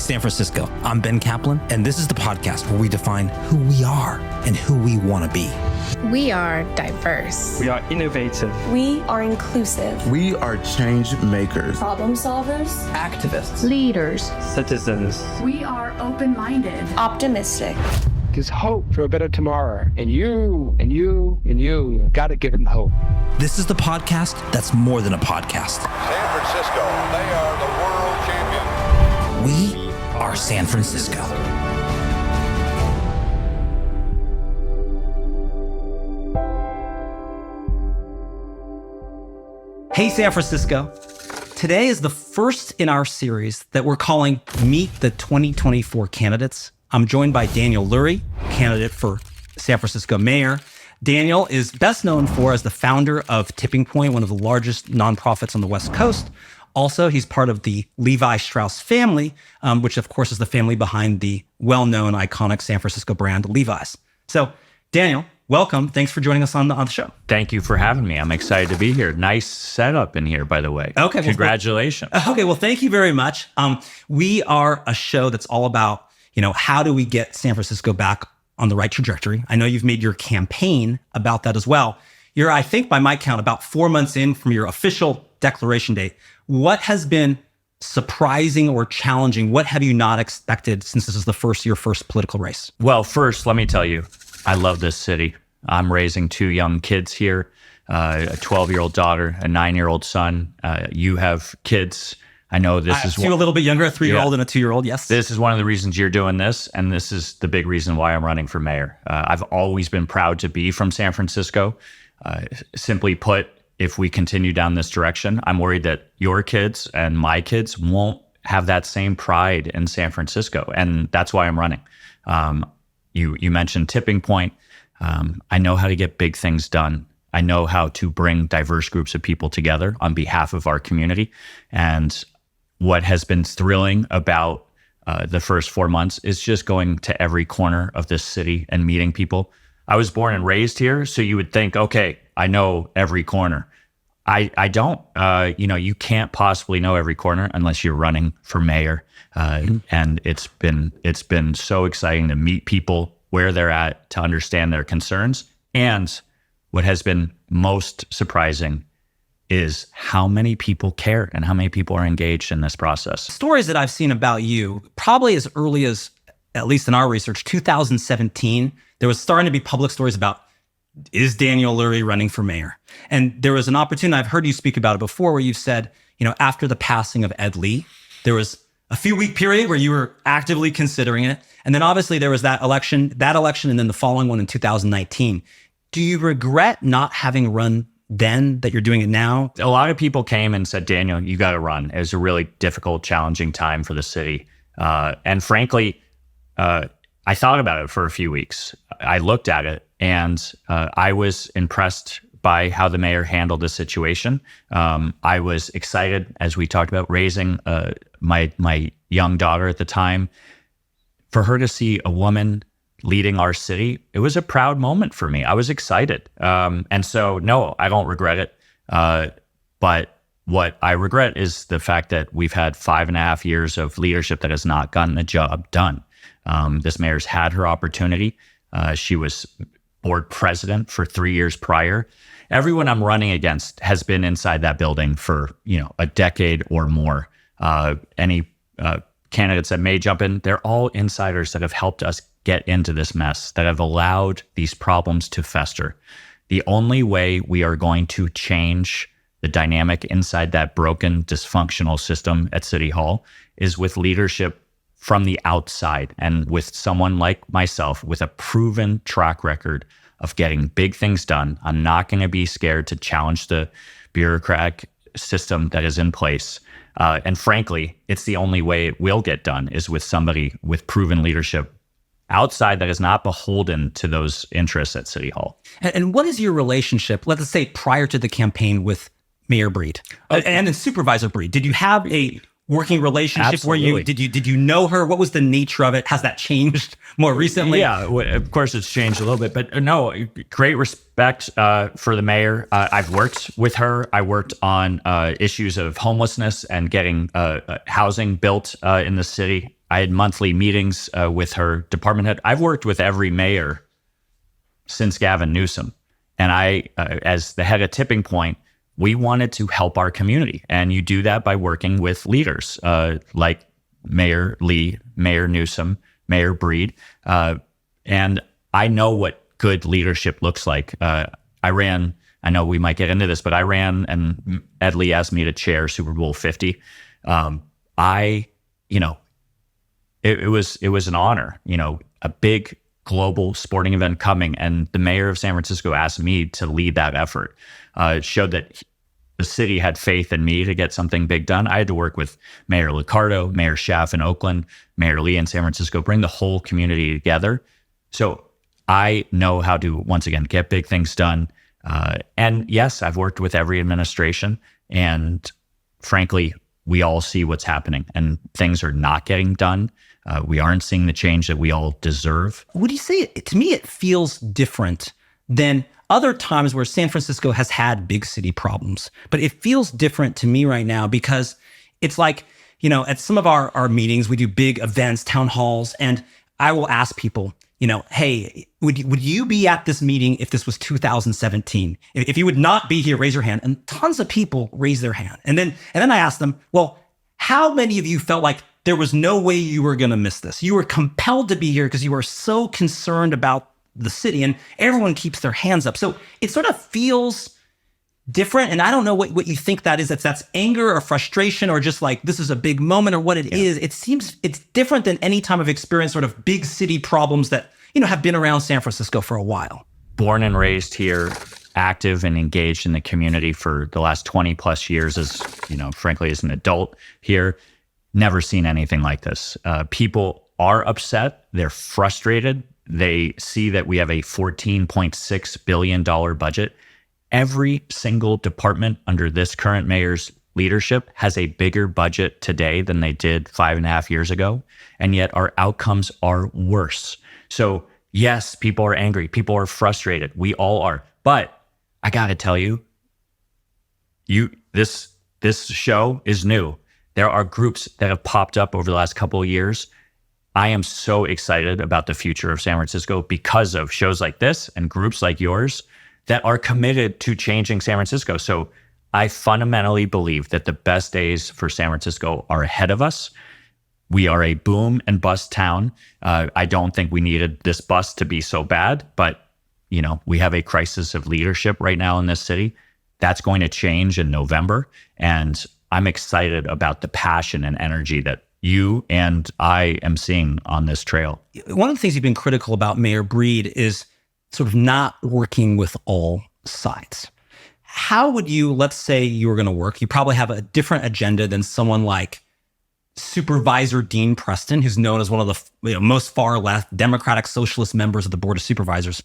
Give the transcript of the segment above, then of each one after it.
San Francisco. I'm Ben Kaplan, and this is the podcast where we define who we are and who we want to be. We are diverse. We are innovative. We are inclusive. We are change makers. Problem solvers. Activists. Leaders. Citizens. We are open-minded. Optimistic. There's hope for a better tomorrow. And you gotta give them hope. This is the podcast that's more than a podcast. San Francisco, they are the world champions. We are San Francisco. Hey, San Francisco. Today is the first in our series that we're calling Meet the 2024 Candidates. I'm joined by Daniel Lurie, candidate for San Francisco mayor. Daniel is best known as the founder of Tipping Point, one of the largest nonprofits on the West Coast. Also, he's part of the Levi Strauss family, which of course is the family behind the well-known iconic San Francisco brand Levi's. So, Daniel, welcome. Thanks for joining us on the show. Thank you for having me. I'm excited to be here. Nice setup in here, by the way. Okay. Congratulations. Well, thank you very much. We are a show that's all about, how do we get San Francisco back on the right trajectory? I know you've made your campaign about that as well. You're, I think by my count, about 4 months in from your official declaration date. What has been surprising or challenging? What have you not expected since this is your first political race? Well, first, let me tell you, I love this city. I'm raising two young kids here, a 12-year-old daughter, a 9-year-old son. You have kids. I know this is a little bit younger, a 3-year-old and a 2-year-old. Yes. This is one of the reasons you're doing this. And this is the big reason why I'm running for mayor. I've always been proud to be from San Francisco. Simply put, if we continue down this direction, I'm worried that your kids and my kids won't have that same pride in San Francisco. And that's why I'm running. You mentioned Tipping Point. I know how to get big things done. I know how to bring diverse groups of people together on behalf of our community. And what has been thrilling about the first 4 months is just going to every corner of this city and meeting people. I was born and raised here, so you would think, okay, I know every corner. I don't. You can't possibly know every corner unless you're running for mayor. And it's been so exciting to meet people where they're at, to understand their concerns. And what has been most surprising is how many people care and how many people are engaged in this process. Stories that I've seen about you, probably as early as, at least in our research, 2017, there was starting to be public stories about, is Daniel Lurie running for mayor? And there was an opportunity, I've heard you speak about it before, where you've said, after the passing of Ed Lee, there was a few week period where you were actively considering it. And then obviously there was that election, and then the following one in 2019. Do you regret not having run then that you're doing it now? A lot of people came and said, Daniel, you got to run. It was a really difficult, challenging time for the city. And frankly, I thought about it for a few weeks. I looked at it and I was impressed by how the mayor handled the situation. I was excited, as we talked about, raising my young daughter at the time. For her to see a woman leading our city, it was a proud moment for me. I was excited. And so, no, I don't regret it. But what I regret is the fact that we've had 5.5 years of leadership that has not gotten the job done. This mayor's had her opportunity. She was board president for 3 years prior. Everyone I'm running against has been inside that building for, a decade or more. Any candidates that may jump in, they're all insiders that have helped us get into this mess, that have allowed these problems to fester. The only way we are going to change the dynamic inside that broken, dysfunctional system at City Hall is with leadership from the outside, and with someone like myself with a proven track record of getting big things done. I'm not going to be scared to challenge the bureaucratic system that is in place. And frankly, it's the only way it will get done is with somebody with proven leadership outside that is not beholden to those interests at City Hall. And what is your relationship, let's say, prior to the campaign with Mayor Breed and then Supervisor Breed? Did you have a working relationship? Absolutely. Where did you know her? What was the nature of it? Has that changed more recently? Yeah, of course it's changed a little bit, but no, great respect for the mayor. I've worked with her. I worked on issues of homelessness and getting housing built in the city. I had monthly meetings with her department head. I've worked with every mayor since Gavin Newsom. And I, as the head of Tipping Point, we wanted to help our community. And you do that by working with leaders like Mayor Lee, Mayor Newsom, Mayor Breed. And I know what good leadership looks like. I know we might get into this, but I ran and Ed Lee asked me to chair Super Bowl 50. It was an honor, a big global sporting event coming, and the mayor of San Francisco asked me to lead that effort. It showed that the city had faith in me to get something big done. I had to work with Mayor Liccardo, Mayor Schaaf in Oakland, Mayor Lee in San Francisco, bring the whole community together. So I know how to, once again, get big things done. And yes, I've worked with every administration, and frankly, we all see what's happening and things are not getting done. We aren't seeing the change that we all deserve. Would you say, to me, it feels different than other times where San Francisco has had big city problems, but it feels different to me right now because it's like, at some of our meetings, we do big events, town halls, and I will ask people, hey, would you be at this meeting if this was 2017? If you would not be here, raise your hand. And tons of people raise their hand. And then I ask them, well, how many of you felt like there was no way you were going to miss this? You were compelled to be here because you were so concerned about the city, and everyone keeps their hands up. So it sort of feels different. And I don't know what you think that is. If that's anger or frustration or just like, this is a big moment or what it is. It seems it's different than any time I've experienced sort of big city problems that, have been around San Francisco for a while. Born and raised here, active and engaged in the community for the last 20 plus years as, frankly, as an adult here, never seen anything like this. People are upset. They're frustrated. They see that we have a $14.6 billion budget. Every single department under this current mayor's leadership has a bigger budget today than they did 5.5 years ago. And yet our outcomes are worse. So yes, people are angry. People are frustrated. We all are. But I got to tell you, this show is new. There are groups that have popped up over the last couple of years. I am so excited about the future of San Francisco because of shows like this and groups like yours that are committed to changing San Francisco. So I fundamentally believe that the best days for San Francisco are ahead of us. We are a boom and bust town. I don't think we needed this bust to be so bad, but we have a crisis of leadership right now in this city. That's going to change in November. And I'm excited about the passion and energy that you and I am seeing on this trail. One of the things you've been critical about Mayor Breed is sort of not working with all sides. How would you, let's say you were going to work, you probably have a different agenda than someone like Supervisor Dean Preston, who's known as one of the most far left Democratic Socialist members of the Board of Supervisors.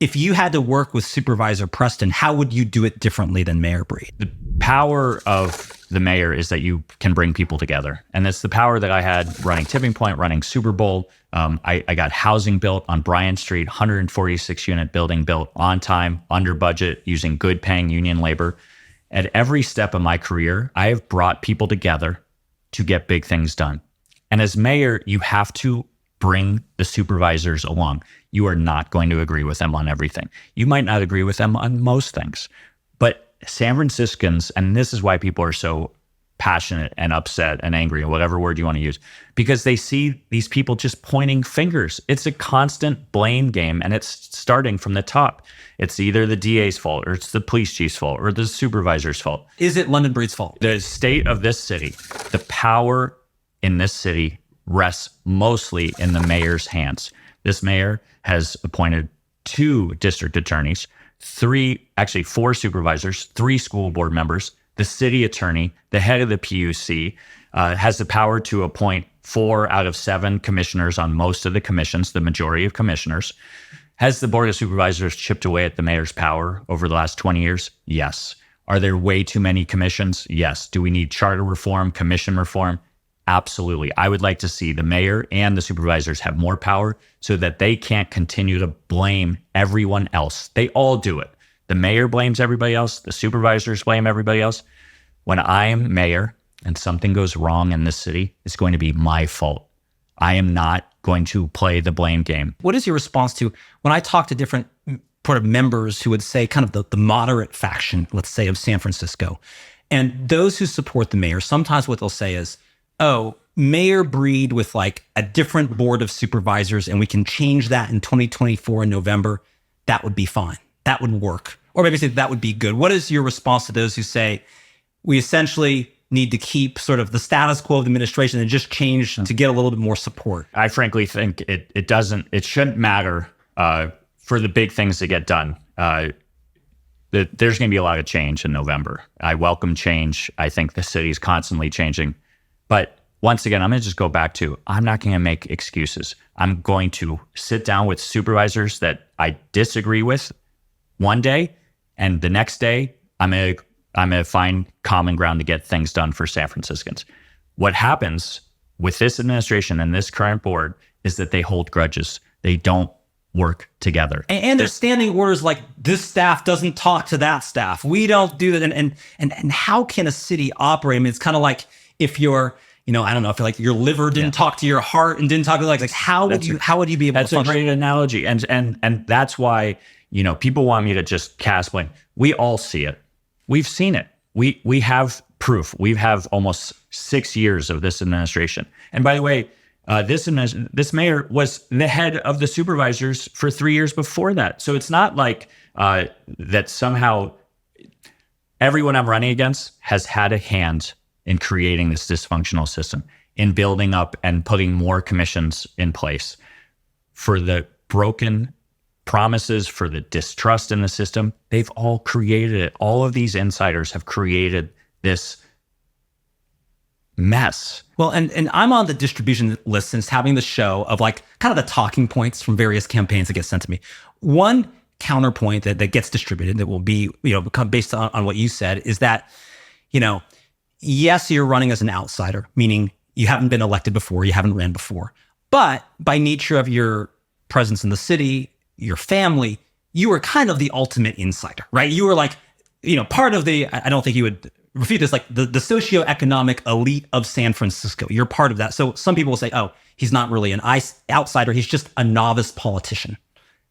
If you had to work with Supervisor Preston, how would you do it differently than Mayor Breed? The power of the mayor is that you can bring people together. And that's the power that I had running Tipping Point, running Super Bowl. I got housing built on Bryant Street, 146-unit building built on time, under budget, using good paying union labor. At every step of my career, I have brought people together to get big things done. And as mayor, you have to bring the supervisors along. You are not going to agree with them on everything. You might not agree with them on most things. But San Franciscans, and this is why people are so passionate and upset and angry, or whatever word you want to use, because they see these people just pointing fingers. It's a constant blame game, and it's starting from the top. It's either the DA's fault, or it's the police chief's fault, or the supervisor's fault. Is it London Breed's fault? The state of this city, the power in this city rests mostly in the mayor's hands. This mayor has appointed 2 district attorneys, 4 supervisors, 3 school board members, the city attorney, the head of the PUC, has the power to appoint 4 out of 7 commissioners on most of the commissions, the majority of commissioners. Has the Board of Supervisors chipped away at the mayor's power over the last 20 years? Yes. Are there way too many commissions? Yes. Do we need charter reform, commission reform? Absolutely. I would like to see the mayor and the supervisors have more power so that they can't continue to blame everyone else. They all do it. The mayor blames everybody else. The supervisors blame everybody else. When I am mayor and something goes wrong in this city, it's going to be my fault. I am not going to play the blame game. What is your response to when I talk to different sort of members who would say kind of the moderate faction, let's say, of San Francisco, and those who support the mayor, sometimes what they'll say is, oh, Mayor Breed with like a different board of supervisors, and we can change that in 2024 in November, that would be fine. That would work. Or maybe say that would be good. What is your response to those who say we essentially need to keep sort of the status quo of the administration and just change to get a little bit more support? I frankly think it shouldn't matter for the big things to get done. There's going to be a lot of change in November. I welcome change. I think the city's constantly changing. But once again, I'm going to just go back to, I'm not going to make excuses. I'm going to sit down with supervisors that I disagree with one day, and the next day, I'm going to find common ground to get things done for San Franciscans. What happens with this administration and this current board is that they hold grudges. They don't work together. And there's standing orders like this staff doesn't talk to that staff. We don't do that. And how can a city operate? I mean, it's kind of like if you're, I don't know, if like your liver didn't talk to your heart and didn't talk to like how would you be able to function? That's a great analogy. And that's why, people want me to just cast blame. We all see it. We've seen it. We have proof. We have almost 6 years of this administration. And by the way, this mayor was the head of the supervisors for 3 years before that. So it's not like that somehow everyone I'm running against has had a hand in creating this dysfunctional system, in building up and putting more commissions in place for the broken promises, for the distrust in the system. They've all created it. All of these insiders have created this mess. Well, and I'm on the distribution list since having the show of like kind of the talking points from various campaigns that get sent to me. One counterpoint that gets distributed that will be, become based on what you said is that, yes, you're running as an outsider, meaning you haven't been elected before, you haven't ran before. But by nature of your presence in the city, your family, you were kind of the ultimate insider, right? You were like, part of the, I don't think you would refute this, like the socioeconomic elite of San Francisco. You're part of that. So some people will say, oh, he's not really an outsider. He's just a novice politician.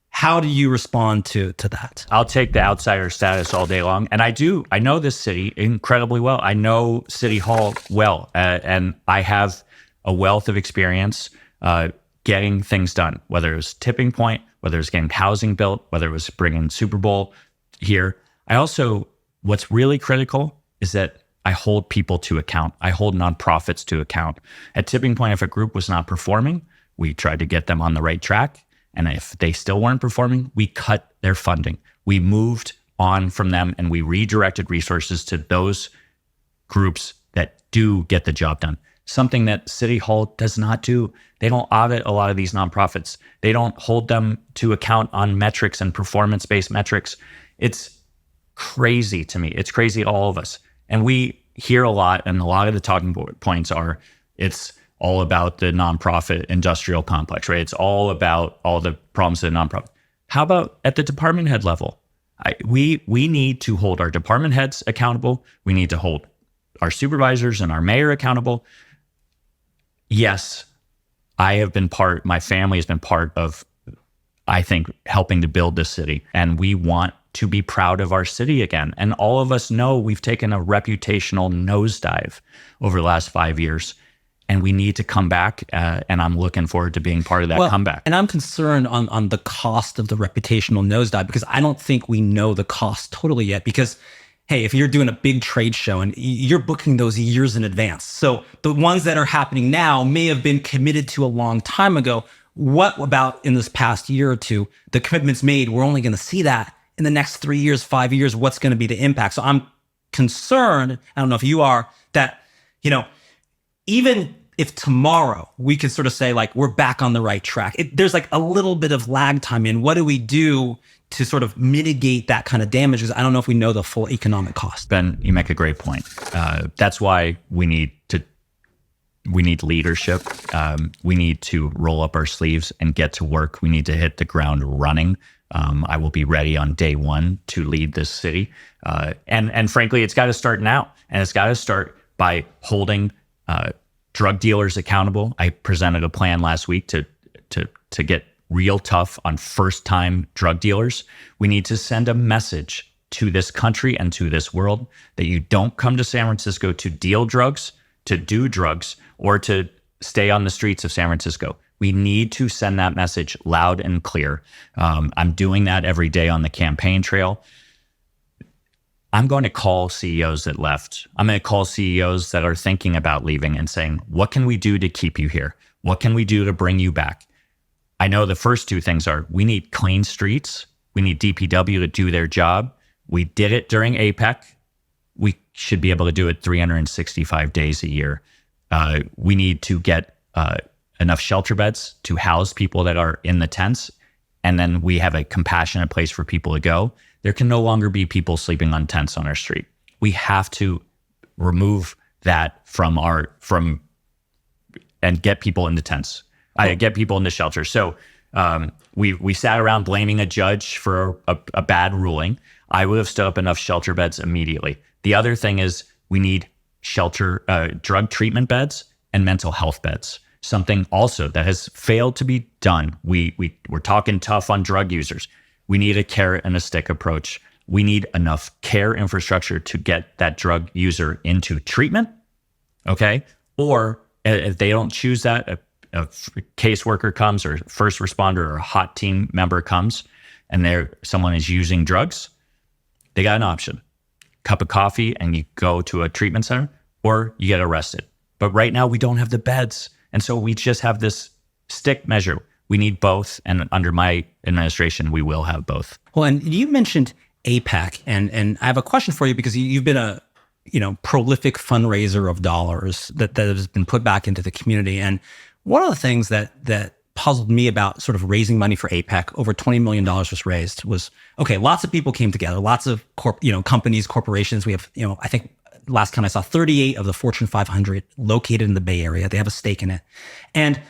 How do you respond to that? I'll take the outsider status all day long. And I know this city incredibly well. I know City Hall well. And I have a wealth of experience getting things done, whether it was Tipping Point, whether it was getting housing built, whether it was bringing Super Bowl here. What's really critical is that I hold people to account. I hold nonprofits to account. At Tipping Point, if a group was not performing, we tried to get them on the right track. And if they still weren't performing, we cut their funding. We moved on from them and we redirected resources to those groups that do get the job done. Something that City Hall does not do. They don't audit a lot of these nonprofits. They don't hold them to account on metrics and performance-based metrics. It's crazy to me. It's crazy to all of us. And we hear a lot, and a lot of the talking points are, it's all about the nonprofit industrial complex, right? It's all about all the problems of the nonprofit. How about at the department head level? We need to hold our department heads accountable. We need to hold our supervisors and our mayor accountable. Yes, my family has been part of, I think, helping to build this city. And we want to be proud of our city again. And all of us know we've taken a reputational nosedive over the last 5 years. And we need to come back, and I'm looking forward to being part of that comeback. And I'm concerned on the cost of the reputational nosedive, because I don't think we know the cost totally yet. Because, hey, if you're doing a big trade show and you're booking those years in advance, so the ones that are happening now may have been committed to a long time ago. What about in this past year or two, the commitments made, we're only going to see that in the next 3 years, 5 years, what's going to be the impact? So I'm concerned, I don't know if you are, that, even if tomorrow we could sort of say like we're back on the right track, there's like a little bit of lag time in what do we do to sort of mitigate that kind of damage? Because I don't know if we know the full economic cost. Ben, you make a great point. That's why we need leadership. We need to roll up our sleeves and get to work. We need to hit the ground running. I will be ready on day one to lead this city. And frankly, it's got to start now. And it's got to start by holding drug dealers accountable. I presented a plan last week to get real tough on first-time drug dealers. We need to send a message to this country and to this world that you don't come to San Francisco to deal drugs, to do drugs, or to stay on the streets of San Francisco. We need to send that message loud and clear. I'm doing that every day on the campaign trail. I'm going to call CEOs that left. I'm going to call CEOs that are thinking about leaving and saying, what can we do to keep you here? What can we do to bring you back? I know the first two things are we need clean streets. We need DPW to do their job. We did it during APEC. We should be able to do it 365 days a year. We need to get enough shelter beds to house people that are in the tents. And then we have a compassionate place for people to go. There can no longer be people sleeping on tents on our street. We have to remove that and get people into tents. Get people into shelters. So we sat around blaming a judge for a bad ruling. I would have stood up enough shelter beds immediately. The other thing is we need drug treatment beds and mental health beds. Something also that has failed to be done. We're talking tough on drug users. We need a carrot and a stick approach. We need enough care infrastructure to get that drug user into treatment. Okay. Or if they don't choose that, a caseworker comes or first responder or a hot team member comes and someone is using drugs, they got an option. Cup of coffee and you go to a treatment center or you get arrested. But right now we don't have the beds. And so we just have this stick measure. We need both. And under my administration, we will have both. Well, and you mentioned APEC, and I have a question for you because you've been a prolific fundraiser of dollars that has been put back into the community. And one of the things that puzzled me about sort of raising money for APEC, over $20 million was raised, was, okay, lots of people came together, lots of companies, corporations. We have, I think last time I saw 38 of the Fortune 500 located in the Bay Area. They have a stake in it. And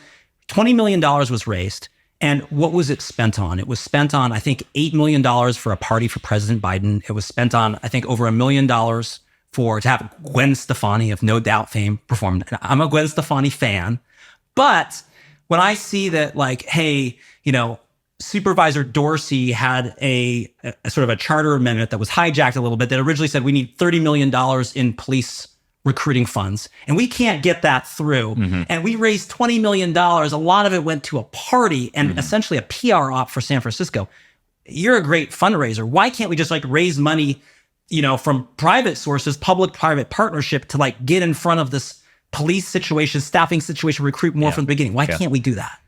$20 million was raised. And what was it spent on? It was spent on, I think, $8 million for a party for President Biden. It was spent on, I think, over $1 million to have Gwen Stefani of No Doubt fame perform. I'm a Gwen Stefani fan. But when I see that, like, hey, Supervisor Dorsey had a sort of a charter amendment that was hijacked a little bit that originally said we need $30 million in police recruiting funds, and we can't get that through. Mm-hmm. And we raised $20 million. A lot of it went to a party and essentially a PR op for San Francisco. You're a great fundraiser. Why can't we just raise money, from private sources, public-private partnership to get in front of this police situation, staffing situation, recruit more from the beginning? Why can't we do that?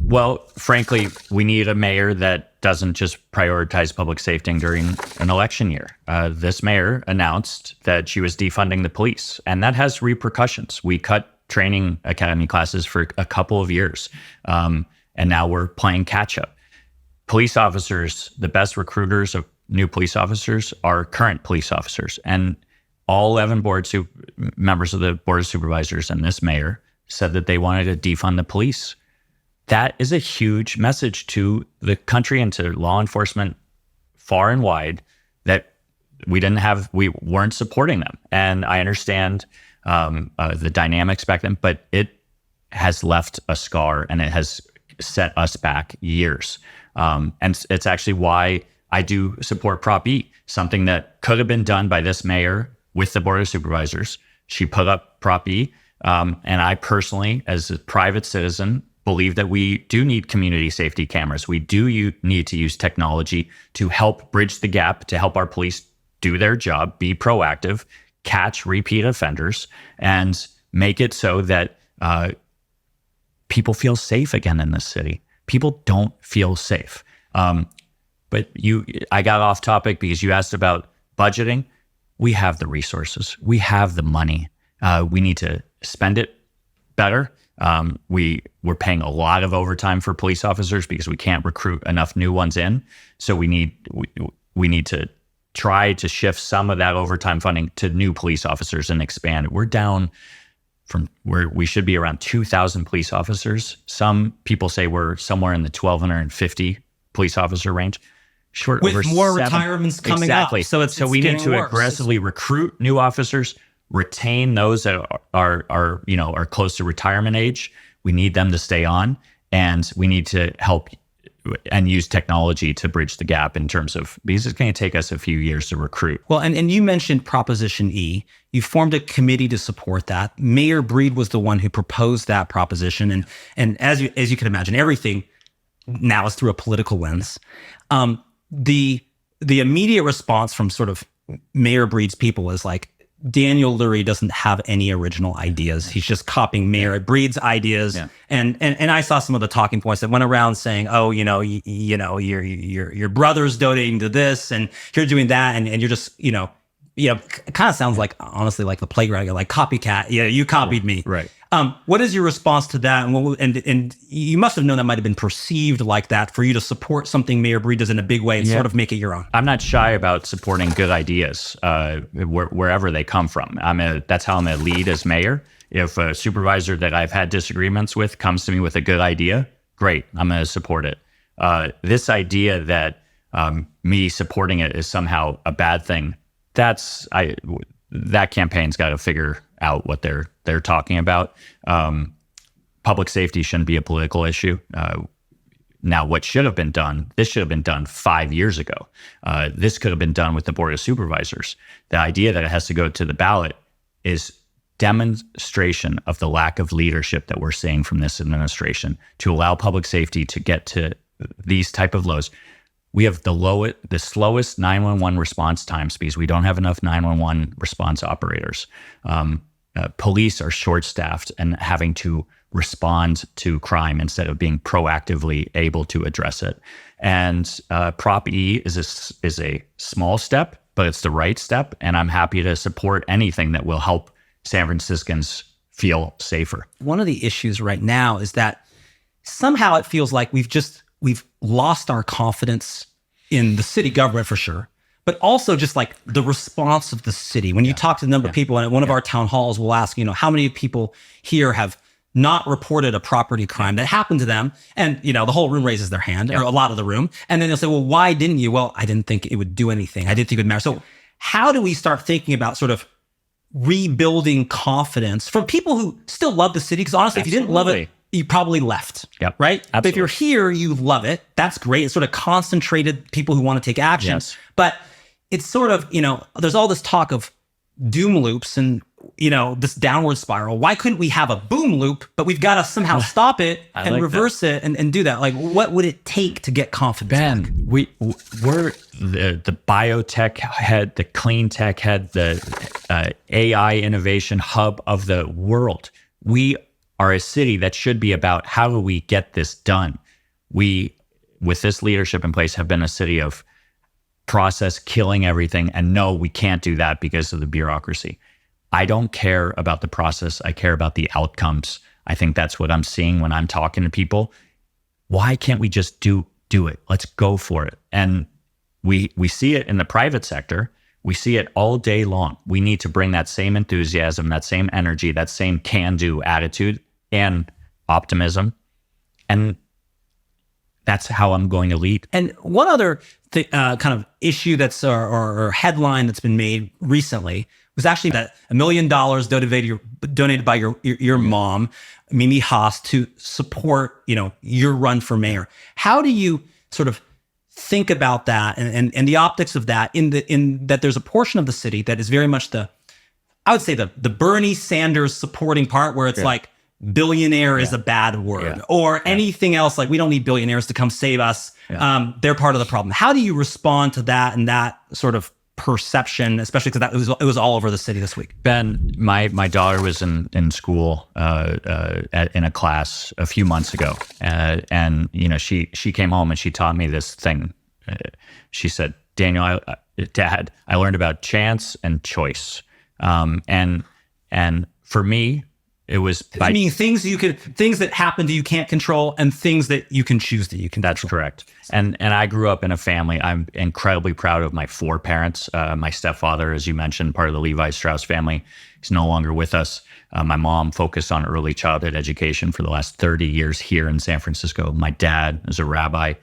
Well, frankly, we need a mayor that doesn't just prioritize public safety during an election year. This mayor announced that she was defunding the police, and that has repercussions. We cut training academy classes for a couple of years, and now we're playing catch up. Police officers, the best recruiters of new police officers are current police officers, and all 11 members of the board of supervisors and this mayor said that they wanted to defund the police. That is a huge message to the country and to law enforcement far and wide that we weren't supporting them. And I understand the dynamics back then, but it has left a scar and it has set us back years. And it's actually why I do support Prop E, something that could have been done by this mayor with the board of supervisors. She put up Prop E. And I personally, as a private citizen, believe that we do need community safety cameras. We do need to use technology to help bridge the gap, to help our police do their job, be proactive, catch repeat offenders, and make it so that people feel safe again in this city. People don't feel safe. But I got off topic because you asked about budgeting. We have the resources. We have the money. We need to spend it better. We're paying a lot of overtime for police officers because we can't recruit enough new ones in. So we need to try to shift some of that overtime funding to new police officers and expand. We're down from where we should be around 2,000 police officers. Some people say we're somewhere in the 1,250 police officer range. With more retirements coming up. So we need to aggressively recruit new officers. retain those that are close to retirement age. We need them to stay on, and we need to help and use technology to bridge the gap in terms of, because it's going to take us a few years to recruit. Well, and you mentioned Proposition E. You formed a committee to support that. Mayor Breed was the one who proposed that proposition. And as you can imagine, everything now is through a political lens. The immediate response from sort of Mayor Breed's people is like, Daniel Lurie doesn't have any original ideas. He's just copying Mayor Breed's ideas. Yeah. And I saw some of the talking points that went around saying, oh, your brother's donating to this and you're doing that, and you're just, it kind of sounds like, honestly, like the playground. You're like, copycat. Yeah, you copied me. Right. What is your response to that? And you must have known that might have been perceived like that for you to support something Mayor Breed does in a big way and sort of make it your own. I'm not shy about supporting good ideas wherever they come from. That's how I'm going to lead as mayor. If a supervisor that I've had disagreements with comes to me with a good idea, great, I'm going to support it. This idea that me supporting it is somehow a bad thing, that campaign's got to figure out what they're talking about. Public safety shouldn't be a political issue. Now, what should have been done, this should have been done 5 years ago. This could have been done with the Board of Supervisors. The idea that it has to go to the ballot is demonstration of the lack of leadership that we're seeing from this administration to allow public safety to get to these type of lows. We have the slowest 911 response times because we don't have enough 911 response operators. Police are short-staffed and having to respond to crime instead of being proactively able to address it. And Prop E is a small step, but it's the right step. And I'm happy to support anything that will help San Franciscans feel safer. One of the issues right now is that somehow it feels like we've lost our confidence in the city government for sure, but also just like the response of the city. When you talk to the number of people, and at one of our town halls, we'll ask, how many people here have not reported a property crime that happened to them? And, the whole room raises their hand, or a lot of the room. And then they'll say, well, why didn't you? Well, I didn't think it would do anything. I didn't think it would matter. So how do we start thinking about sort of rebuilding confidence from people who still love the city? Because honestly, if you didn't love it, you probably left, right? Absolutely. But if you're here, you love it. That's great. It's sort of concentrated people who want to take action. Yes. But it's sort of, there's all this talk of doom loops and, this downward spiral. Why couldn't we have a boom loop, but we've got to somehow stop it and reverse it and do that? Like, what would it take to get confidence back? We're the biotech head, the clean tech head, the AI innovation hub of the world. We are a city that should be about how do we get this done. We, with this leadership in place, have been a city of process killing everything. And no, we can't do that because of the bureaucracy. I don't care about the process. I care about the outcomes. I think that's what I'm seeing when I'm talking to people. Why can't we just do it? Let's go for it. And we see it in the private sector. We see it all day long. We need to bring that same enthusiasm, that same energy, that same can-do attitude and optimism. And that's how I'm going to lead. And one other kind of issue that's or headline that's been made recently was actually that $1 million donated by your mom, Mimi Haas, to support your run for mayor. How do you sort of think about that and the optics of that in that there's a portion of the city that is very much the Bernie Sanders supporting part where it's like billionaire is a bad word or anything else, like we don't need billionaires to come save us. They're part of the problem. How do you respond to that and that sort of perception, especially because it was all over the city this week? Ben, my daughter was in school in a class a few months ago, and she came home and she taught me this thing. She said, Daniel, Dad, I learned about chance and choice, and for me, it was things that happen to you can't control and things that you can choose that you can That's control. Correct. And I grew up in a family. I'm incredibly proud of my 4 parents. My stepfather, as you mentioned, part of the Levi Strauss family, he's no longer with us. My mom focused on early childhood education for the last 30 years here in San Francisco. My dad is a rabbi.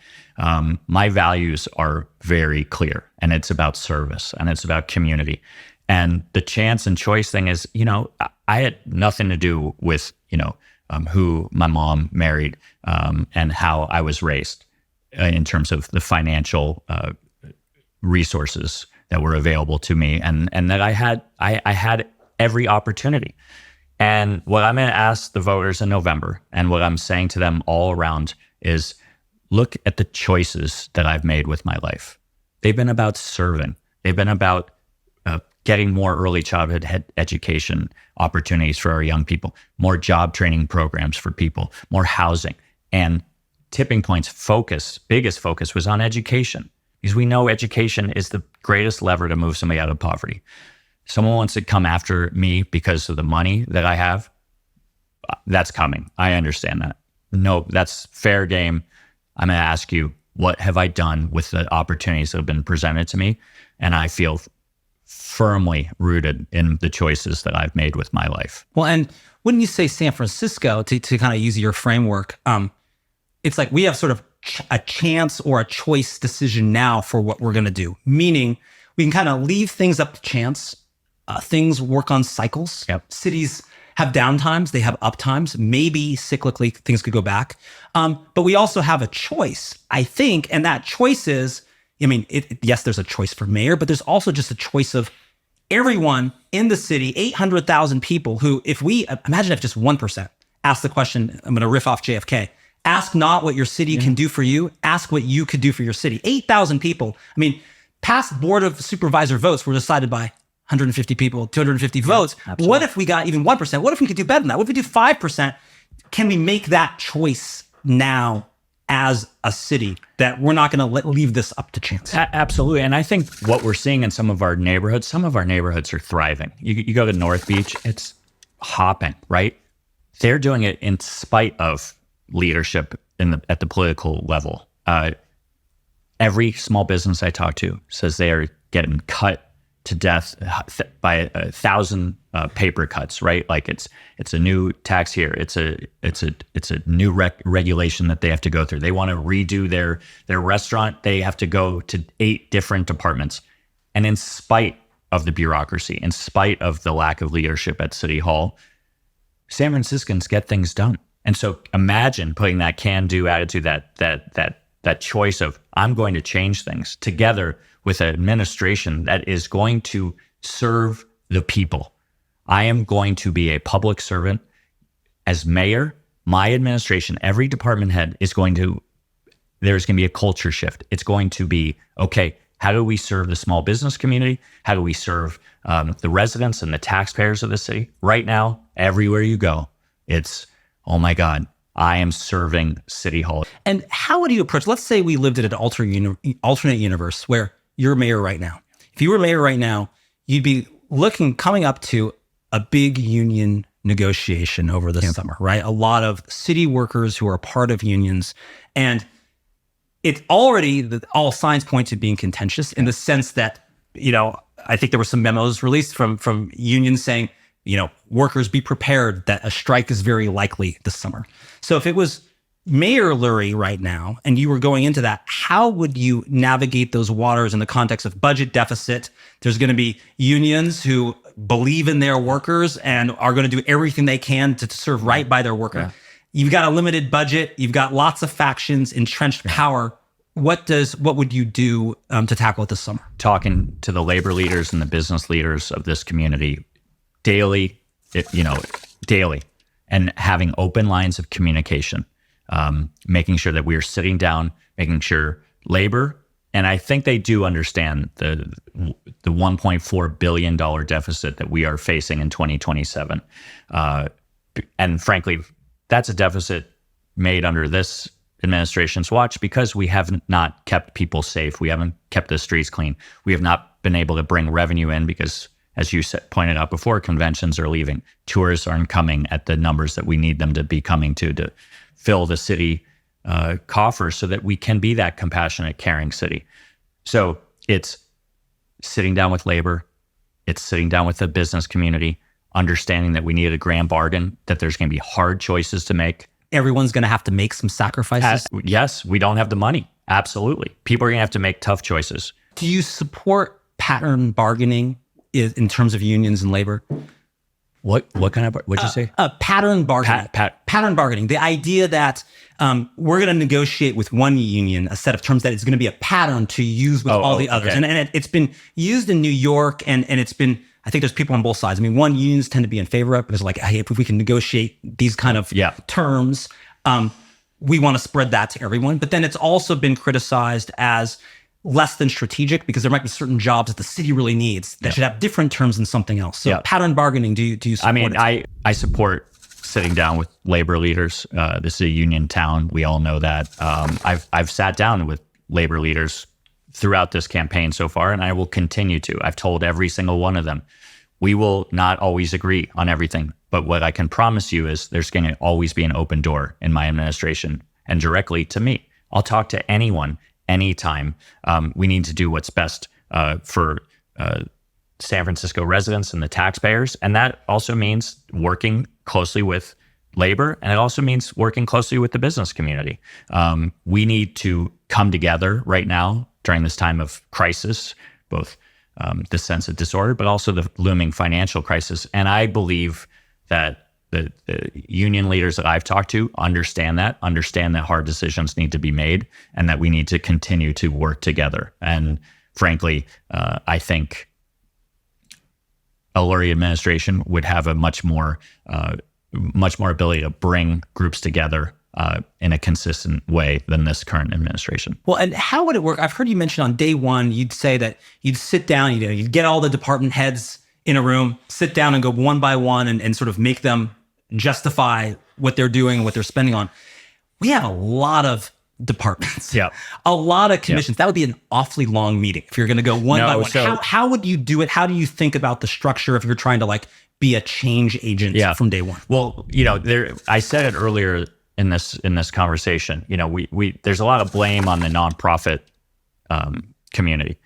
My values are very clear, and it's about service and it's about community. And the chance and choice thing is, I had nothing to do with, who my mom married and how I was raised in terms of the financial resources that were available to me, and that I had every opportunity. And what I'm going to ask the voters in November, and what I'm saying to them all around, is look at the choices that I've made with my life. They've been about serving. They've been about getting more early childhood education opportunities for our young people, more job training programs for people, more housing. And tipping point's biggest focus was on education, because we know education is the greatest lever to move somebody out of poverty. Someone wants to come after me because of the money that I have. That's coming. I understand that. No, that's fair game. I'm going to ask you, what have I done with the opportunities that have been presented to me? And I feel firmly rooted in the choices that I've made with my life. Well, and wouldn't you say San Francisco, to kind of use your framework, it's like we have sort of a chance or a choice decision now for what we're going to do, meaning we can kind of leave things up to chance. Things work on cycles. Yep. Cities have downtimes, they have uptimes. Maybe cyclically things could go back. But we also have a choice, I think, and that choice is, yes, there's a choice for mayor, but there's also just a choice of everyone in the city, 800,000 people who, imagine if just 1% asked the question, I'm going to riff off JFK, ask not what your city can do for you, ask what you could do for your city. 8,000 people. Past board of supervisor votes were decided by 150 people, 250 votes. Absolutely. What if we got even 1%? What if we could do better than that? What if we do 5%? Can we make that choice now as a city that we're not going to leave this up to chance? Absolutely. And I think what we're seeing in some of our neighborhoods are thriving. You go to North Beach, it's hopping, right? They're doing it in spite of leadership at the political level. Every small business I talk to says they are getting cut to death by 1,000 paper cuts, right? Like it's a new tax here. It's a new regulation that they have to go through. They want to redo their restaurant. They have to go to 8 different departments. And in spite of the bureaucracy, in spite of the lack of leadership at City Hall, San Franciscans get things done. And so imagine putting that can-do attitude, that choice of I'm going to change things together with an administration that is going to serve the people. I am going to be a public servant. As mayor, my administration, every department head there's going to be a culture shift. It's going to be, okay, how do we serve the small business community? How do we serve the residents and the taxpayers of the city? Right now, everywhere you go, it's, oh my God, I am serving City Hall. And how would you approach, let's say we lived in an alternate universe where you're mayor right now. If you were mayor right now, you'd be coming up to a big union negotiation over the summer, right? A lot of city workers who are part of unions. And it's already, all signs point to being contentious in the sense that, I think there were some memos released from unions saying, workers be prepared that a strike is very likely this summer. So if it was Mayor Lurie right now, and you were going into that, how would you navigate those waters in the context of budget deficit? There's going to be unions who believe in their workers and are going to do everything they can to serve right by their worker. Yeah. You've got a limited budget. You've got lots of factions, entrenched power. What would you do to tackle it this summer? Talking to the labor leaders and the business leaders of this community daily, and having open lines of communication. Making sure that we are sitting down, making sure labor, and I think they do understand the $1.4 billion deficit that we are facing in 2027. And frankly, that's a deficit made under this administration's watch because we have not kept people safe. We haven't kept the streets clean. We have not been able to bring revenue in because, as you pointed out before, conventions are leaving. Tourists aren't coming at the numbers that we need them to be coming to fill the city coffers so that we can be that compassionate, caring city. So it's sitting down with labor. It's sitting down with the business community, understanding that we need a grand bargain, that there's going to be hard choices to make. Everyone's going to have to make some sacrifices. Yes, we don't have the money. Absolutely. People are going to have to make tough choices. Do you support pattern bargaining is in terms of unions and labor? What kind of, what'd you say? Pattern bargaining. Pattern bargaining. The idea that we're going to negotiate with one union a set of terms that is going to be a pattern to use with all the others. Okay. And it's been used in New York, and it's been, I think there's people on both sides. I mean, one, unions tend to be in favor of it because like, hey, if we can negotiate these kind of terms, we want to spread that to everyone. But then it's also been criticized as less than strategic because there might be certain jobs that the city really needs that should have different terms than something else. So pattern bargaining, do you support I mean, it? I support sitting down with labor leaders. This is a union town. We all know that. I've sat down with labor leaders throughout this campaign so far, and I will continue to. I've told every single one of them, we will not always agree on everything. But what I can promise you is there's going to always be an open door in my administration and directly to me. I'll talk to anyone, anytime. We need to do what's best for San Francisco residents and the taxpayers. And that also means working closely with labor. And it also means working closely with the business community. We need to come together right now during this time of crisis, both the sense of disorder, but also the looming financial crisis. And I believe that the union leaders that I've talked to understand that hard decisions need to be made and that we need to continue to work together. And frankly, I think a Lurie administration would have a much more ability to bring groups together in a consistent way than this current administration. Well, and how would it work? I've heard you mention on day one, you'd say that you'd sit down, you'd get all the department heads in a room, sit down and go one by one and sort of make them justify what they're doing and what they're spending on. We have a lot of departments, a lot of commissions. That would be an awfully long meeting if you're going to go one by one. So, how would you do it? How do you think about the structure if you're trying to like be a change agent from day one? Well, I said it earlier in this conversation. We there's a lot of blame on the nonprofit community.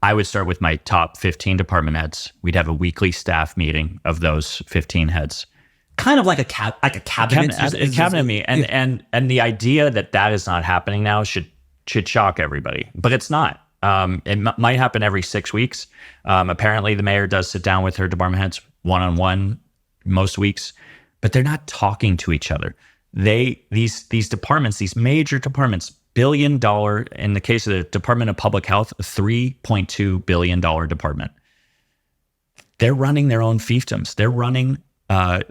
I would start with my top 15 department heads. We'd have a weekly staff meeting of those 15 heads. Kind of like a cabinet. A cabinet meeting. And the idea that is not happening now should shock everybody. But it's not. It might happen every 6 weeks. Apparently, the mayor does sit down with her department heads one-on-one most weeks, but they're not talking to each other. These departments, these major departments, $1 billion, in the case of the Department of Public Health, a $3.2 billion department. They're running their own fiefdoms. They're running, and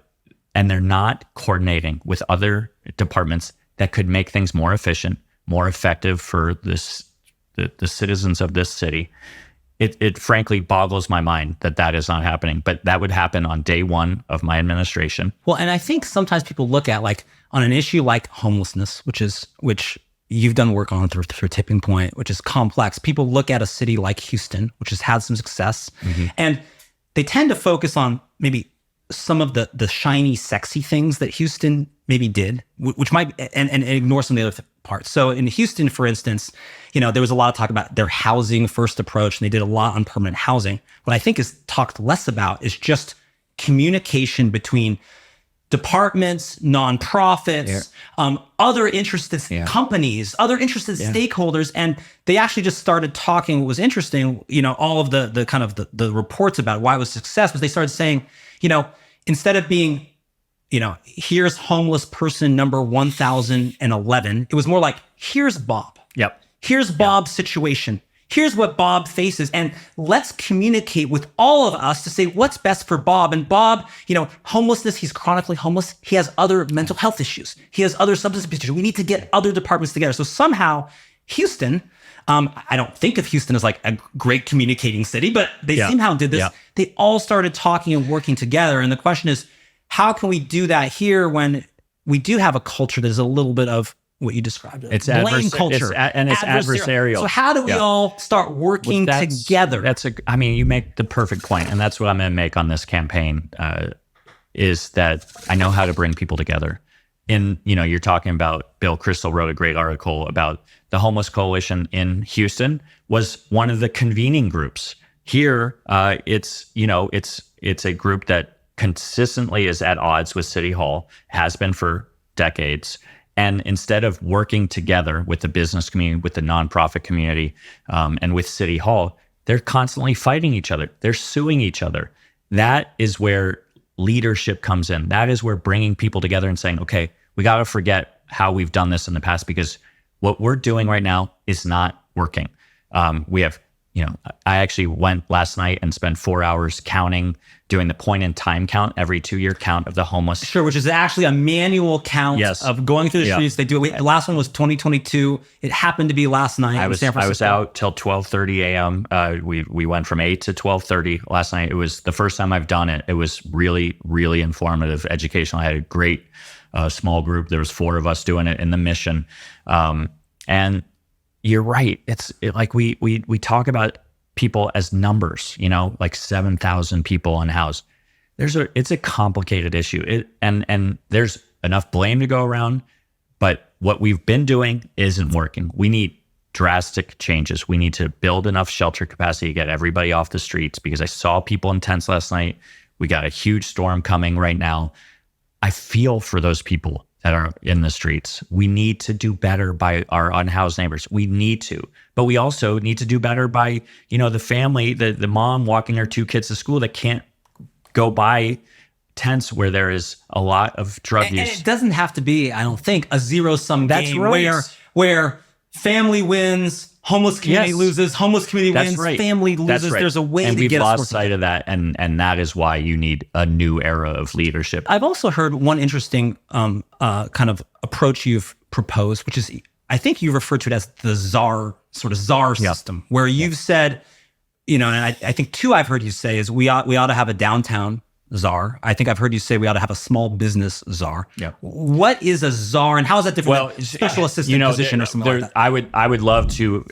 they're not coordinating with other departments that could make things more efficient, more effective for the citizens of this city. It frankly boggles my mind that is not happening, but that would happen on day one of my administration. Well, and I think sometimes people look at like on an issue like homelessness, which you've done work on through Tipping Point, which is complex. People look at a city like Houston, which has had some success, and they tend to focus on maybe some of the shiny, sexy things that Houston maybe did, which might, and ignore some of the other parts. So in Houston, for instance, there was a lot of talk about their housing first approach, and they did a lot on permanent housing. What I think is talked less about is just communication between departments, nonprofits, other interested companies, other interested stakeholders. And they actually just started talking. What was interesting, all of the kind of the reports about why it was success was they started saying, instead of being, here's homeless person number 1011, it was more like, here's Bob. Here's Bob's situation. Here's what Bob faces. And let's communicate with all of us to say what's best for Bob. And Bob, homelessness, he's chronically homeless. He has other mental health issues. He has other substance abuse issues. We need to get other departments together. So somehow Houston, I don't think of Houston as like a great communicating city, but they somehow did this. They all started talking and working together. And the question is, how can we do that here when we do have a culture that is a little bit of what you described? It's blame culture. It's adversarial. So how do we all start working together? You make the perfect point, and that's what I'm going to make on this campaign, is that I know how to bring people together. You're talking about Bill Kristol wrote a great article about the Homeless Coalition in Houston was one of the convening groups. Here, it's a group that consistently is at odds with City Hall, has been for decades. And instead of working together with the business community, with the nonprofit community, and with City Hall, They're constantly fighting each other. They're suing each other. That is where leadership comes in. That is where bringing people together and saying, okay, we got to forget how we've done this in the past, because what we're doing right now is not working. We have, I actually went last night and spent 4 hours doing the point in time count, every 2-year count of the homeless. Sure, which is actually a manual count of going through the streets. They do it. Last one was 2022. It happened to be last night in San Francisco. I was out till 12:30 a.m. We went from 8 to 12:30 last night. It was the first time I've done it. It was really, really informative, educational. I had a great small group. There was 4 of us doing it in the Mission. And you're right. It's like we talk about people as numbers, like 7,000 people in a house. It's a complicated issue. And there's enough blame to go around, but what we've been doing isn't working. We need drastic changes. We need to build enough shelter capacity to get everybody off the streets, because I saw people in tents last night. We got a huge storm coming right now. I feel for those people that are in the streets. We need to do better by our unhoused neighbors. We need to, but we also need to do better by, the family, the mom walking her 2 kids to school that can't go buy tents where there is a lot of drug use. And it doesn't have to be, I don't think, a zero-sum That's game right. where family wins, homeless community loses, homeless community wins, family loses. That's right. There's a way and to we've get us lost sight of that, and that is why you need a new era of leadership. I've also heard one interesting kind of approach you've proposed, which is, I think you referred to it as the czar system, where you've said, and I think 2 I've heard you say is we ought to have a downtown czar. I think I've heard you say we ought to have a small business czar. Yeah. What is a czar, and how is that different than special assistant position or something like that? I would love to,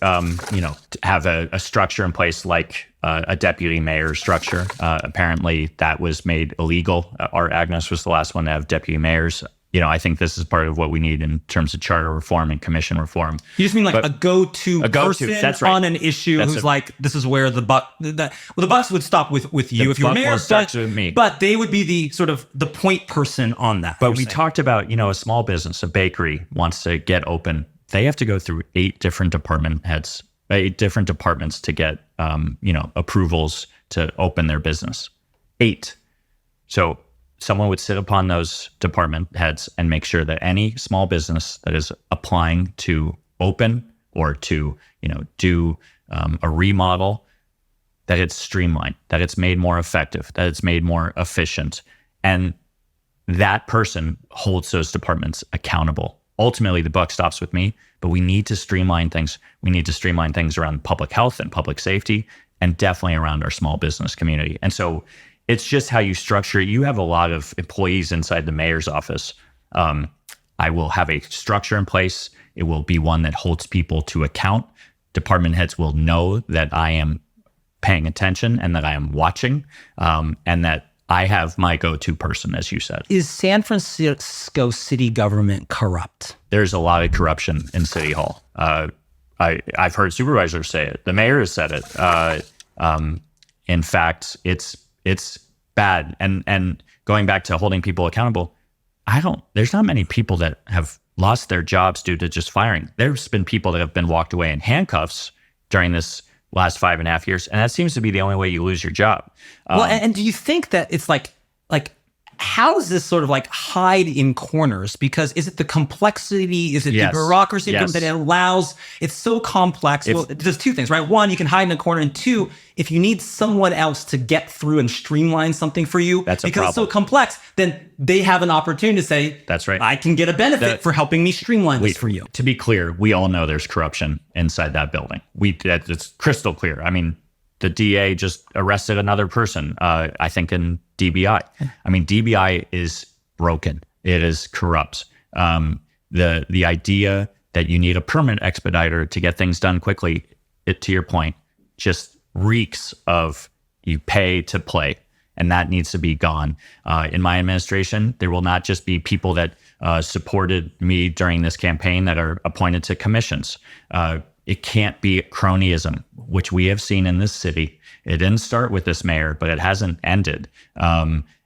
have a structure in place like a deputy mayor structure. Apparently that was made illegal. Our Agnes was the last one to have deputy mayors. I think this is part of what we need in terms of charter reform and commission reform. You just mean like a go-to person that's right. on an issue who's like, this is where the buck would stop with you if you were mayor, with me. But they would be the sort of the point person on that. But we talked about, a small business, a bakery wants to get open. They have to go through 8 different department heads, 8 different departments to get, approvals to open their business. 8. So someone would sit upon those department heads and make sure that any small business that is applying to open or to, do a remodel, that it's streamlined, that it's made more effective, that it's made more efficient. And that person holds those departments accountable. Ultimately, the buck stops with me, but we need to streamline things. We need to streamline things around public health and public safety, and definitely around our small business community. And so it's just how you structure it. You have a lot of employees inside the mayor's office. I will have a structure in place. It will be one that holds people to account. Department heads will know that I am paying attention and that I am watching, and that I have my go-to person, as you said. Is San Francisco city government corrupt? There's a lot of corruption in City Hall. I've heard supervisors say it. The mayor has said it. In fact, it's bad. And going back to holding people accountable, there's not many people that have lost their jobs due to just firing. There's been people that have been walked away in handcuffs during this last 5.5 years. And that seems to be the only way you lose your job. Well, and do you think that it's like how does this sort of like hide in corners? Because is it the complexity? Is it the bureaucracy that it allows? It's so complex. Well, there's 2 things, right? 1, you can hide in a corner. And 2, if you need someone else to get through and streamline something for you, that's a because problem. It's so complex, then they have an opportunity to say, that's right, I can get a benefit for helping me streamline this for you. To be clear, we all know there's corruption inside that building. It's crystal clear. I mean, the DA just arrested another person, I think in DBI. I mean, DBI is broken. It is corrupt. The idea that you need a permit expediter to get things done quickly, to your point, just reeks of you pay to play. And that needs to be gone. In my administration, there will not just be people that supported me during this campaign that are appointed to commissions. It can't be cronyism, which we have seen in this city. It didn't start with this mayor, but it hasn't ended.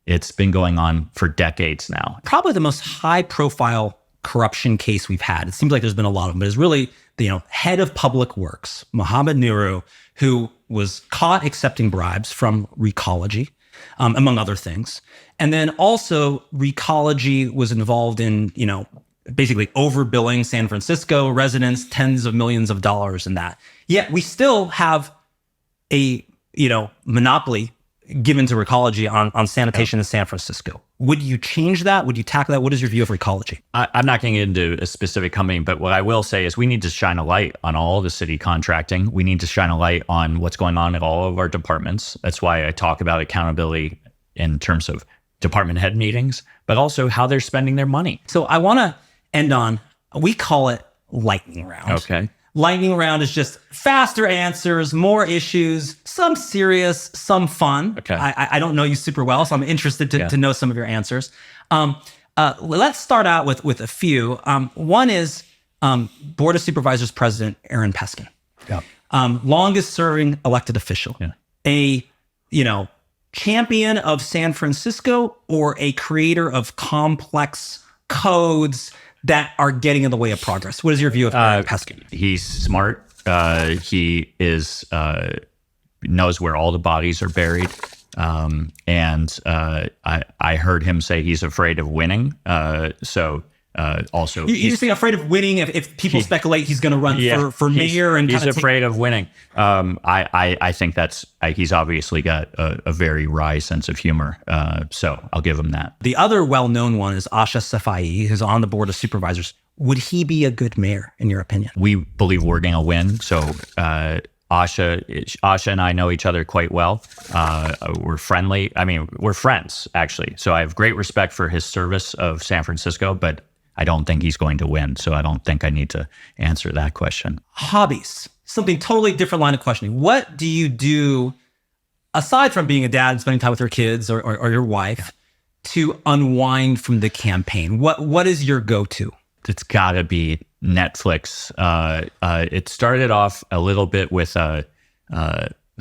It's been going on for decades now. Probably the most high-profile corruption case we've had. It seems like there's been a lot of them, but it's really the head of public works, Mohammed Nuru, who was caught accepting bribes from Recology, among other things. And then also Recology was involved in, basically overbilling San Francisco residents tens of millions of dollars in that. Yet we still have a, monopoly given to Recology on sanitation in San Francisco. Would you change that? Would you tackle that? What is your view of Recology? I'm not getting into a specific company, but what I will say is we need to shine a light on all the city contracting. We need to shine a light on what's going on at all of our departments. That's why I talk about accountability in terms of department head meetings, but also how they're spending their money. So I want to end on, we call it lightning round. Okay. Lightning round is just faster answers, more issues, some serious, some fun. Okay. I don't know you super well, so I'm interested to know some of your answers. Let's start out with a few. One is Board of Supervisors President Aaron Peskin. Yeah. Longest serving elected official. Yeah. A, champion of San Francisco or a creator of complex codes that are getting in the way of progress. What is your view of Aaron Peskin? He's smart. He is knows where all the bodies are buried. And I heard him say he's afraid of winning. Also, You're just being afraid of winning if people speculate he's going to run for mayor and he's afraid of winning. I think he's obviously got a very wry sense of humor. So I'll give him that. The other well-known one is Ahsha Safai, who's on the Board of Supervisors. Would he be a good mayor, in your opinion? We believe we're going to win. So Ahsha and I know each other quite well. We're friendly. I mean, we're friends, actually. So I have great respect for his service of San Francisco, but I don't think he's going to win. So I don't think I need to answer that question. Hobbies, something totally different line of questioning. What do you do, aside from being a dad and spending time with your kids or your wife, to unwind from the campaign? What is your go-to? It's got to be Netflix. It started off a little bit with The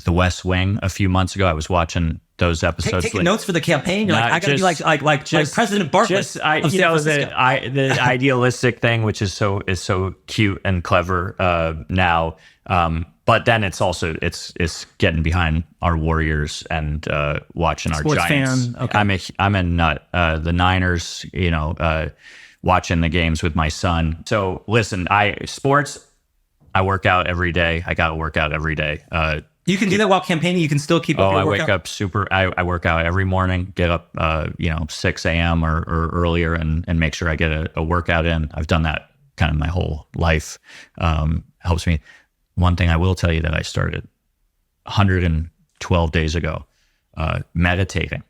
West Wing a few months ago. I was watching those episodes. Taking notes for the campaign. You're like, I gotta be like President Bartlett. The idealistic thing, which is so cute and clever now. But then it's also it's getting behind our Warriors and watching our Sports Giants. Fan. Okay. I'm a nut. The Niners. Watching the games with my son. So listen, sports. I work out every day. I got to work out every day. You can do that while campaigning. You can still keep up your workout. I wake up I work out every morning, get up, 6 a.m. or earlier and make sure I get a workout in. I've done that kind of my whole life. Helps me. One thing I will tell you that I started 112 days ago, meditating.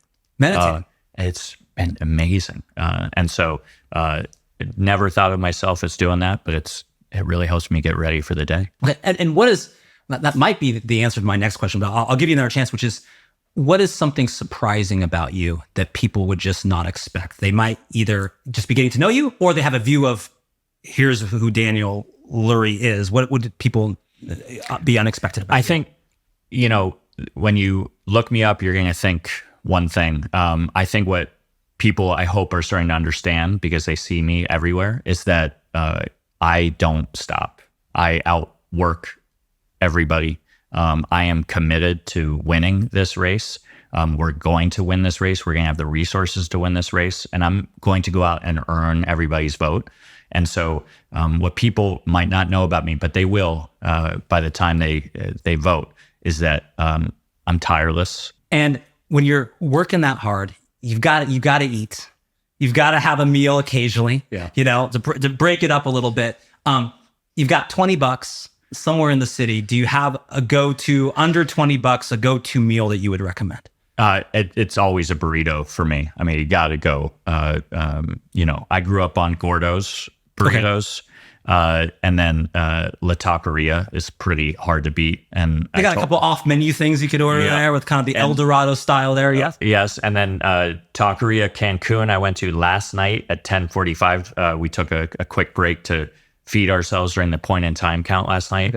It's been amazing. And so never thought of myself as doing that, but it really helps me get ready for the day. Okay. And what is, that might be the answer to my next question, but I'll give you another chance, which is, what is something surprising about you that people would just not expect? They might either just be getting to know you, or they have a view of, here's who Daniel Lurie is. What would people be unexpected about? I think, when you look me up, you're going to think one thing. I think what people, I hope, are starting to understand, because they see me everywhere, is that I don't stop. I outwork everybody. I am committed to winning this race. We're going to win this race. We're going to have the resources to win this race. And I'm going to go out and earn everybody's vote. And so what people might not know about me, but they will by the time they vote, is that I'm tireless. And when you're working that hard, you've got to eat. You've got to have a meal occasionally, to break it up a little bit. You've got $20 somewhere in the city. Do you have a go-to under $20, a go-to meal that you would recommend? It's always a burrito for me. I mean, you got to go. I grew up on Gordo's burritos. Okay. And then La Taqueria is pretty hard to beat. And I got a couple off-menu things you could order there with kind of the El Dorado style there, yes? Yes, and then Taqueria Cancun I went to last night at 10:45. We took a quick break to feed ourselves during the point-in-time count last night,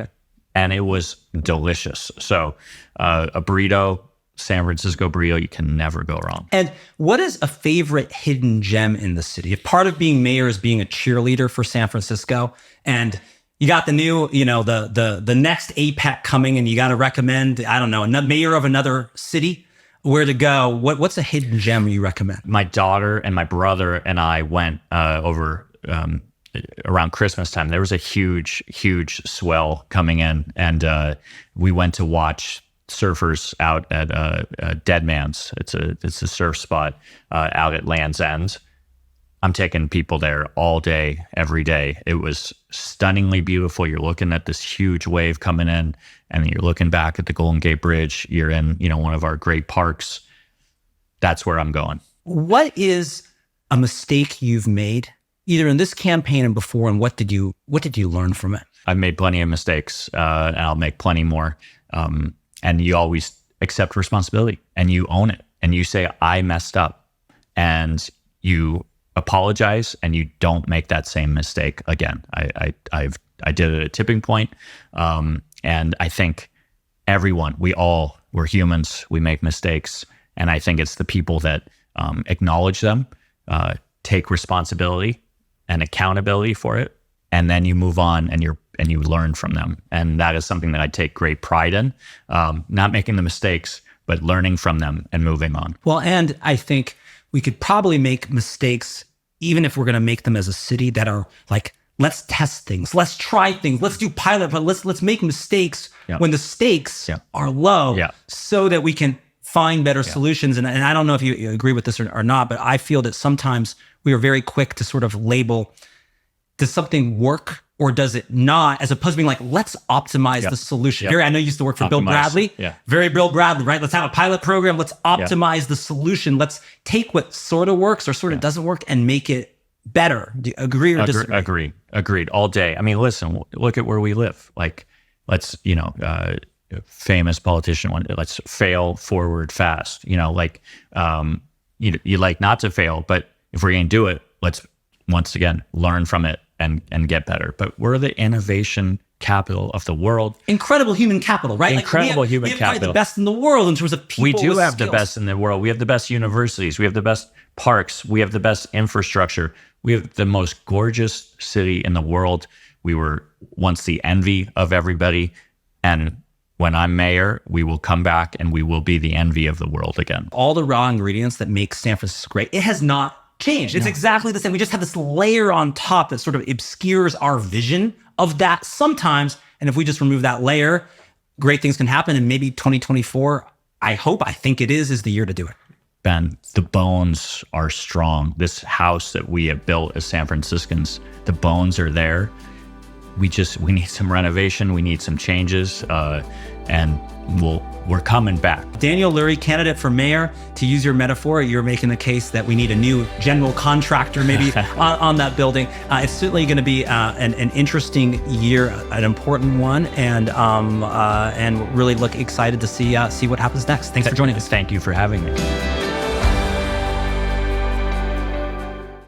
and it was delicious. So a burrito, San Francisco burrito, you can never go wrong. And what is a favorite hidden gem in the city? If part of being mayor is being a cheerleader for San Francisco, and you got the new, the next APEC coming, and you got to recommend, I don't know, another mayor of another city, where to go. What's a hidden gem you recommend? My daughter and my brother and I went over around Christmas time. There was a huge swell coming in, and we went to watch surfers out at Dead Man's. It's a surf spot out at Land's End. I'm taking people there all day, every day. It was stunningly beautiful. You're looking at this huge wave coming in, and you're looking back at the Golden Gate Bridge. You're in, one of our great parks. That's where I'm going. What is a mistake you've made, either in this campaign and before, and what did you learn from it? I've made plenty of mistakes, and I'll make plenty more. And you always accept responsibility, and you own it, and you say, I messed up, and you apologize, and you don't make that same mistake again. I did it at a tipping point, and I think we're humans, we make mistakes, and I think it's the people that acknowledge them, take responsibility and accountability for it, and then you move on and you learn from them. And that is something that I take great pride in, not making the mistakes, but learning from them and moving on. Well, and I think we could probably make mistakes, even if we're going to make them as a city, that are like, let's test things, let's try things, let's do pilot, but let's make mistakes when the stakes are low, so that we can find better solutions. And I don't know if you agree with this or not, but I feel that sometimes we are very quick to sort of label, does something work or does it not, as opposed to being like, let's optimize the solution. I know you used to work for Bill Bradley. Very Bill Bradley, right? Let's have a pilot program. Let's optimize the solution. Let's take what sort of works or sort of doesn't work and make it better. Do you agree or disagree? Agreed. All day. I mean, listen, look at where we live. Like, let's, famous politician one, let's fail forward fast. You like not to fail, but if we're going to do it, let's once again learn from it and get better. But we're the innovation capital of the world. Incredible human capital, right? Incredible human capital. We have the best in the world in terms of people. We do have skills. the best in the world. We have the best universities. We have the best parks. We have the best infrastructure. We have the most gorgeous city in the world. We were once the envy of everybody. And when I'm mayor, we will come back and we will be the envy of the world again. All the raw ingredients that make San Francisco great, it has not changed. It's exactly the same. We just have this layer on top that sort of obscures our vision of that sometimes. And if we just remove that layer, great things can happen. And maybe 2024, I think it is the year to do it. Ben, the bones are strong. This house that we have built as San Franciscans, the bones are there. We need some renovation. We need some changes. And we're coming back. Daniel Lurie, candidate for mayor. To use your metaphor, you're making the case that we need a new general contractor maybe on that building. It's certainly going to be an interesting year, an important one, and really excited to see what happens next. Thanks for joining us. Thank you for having me.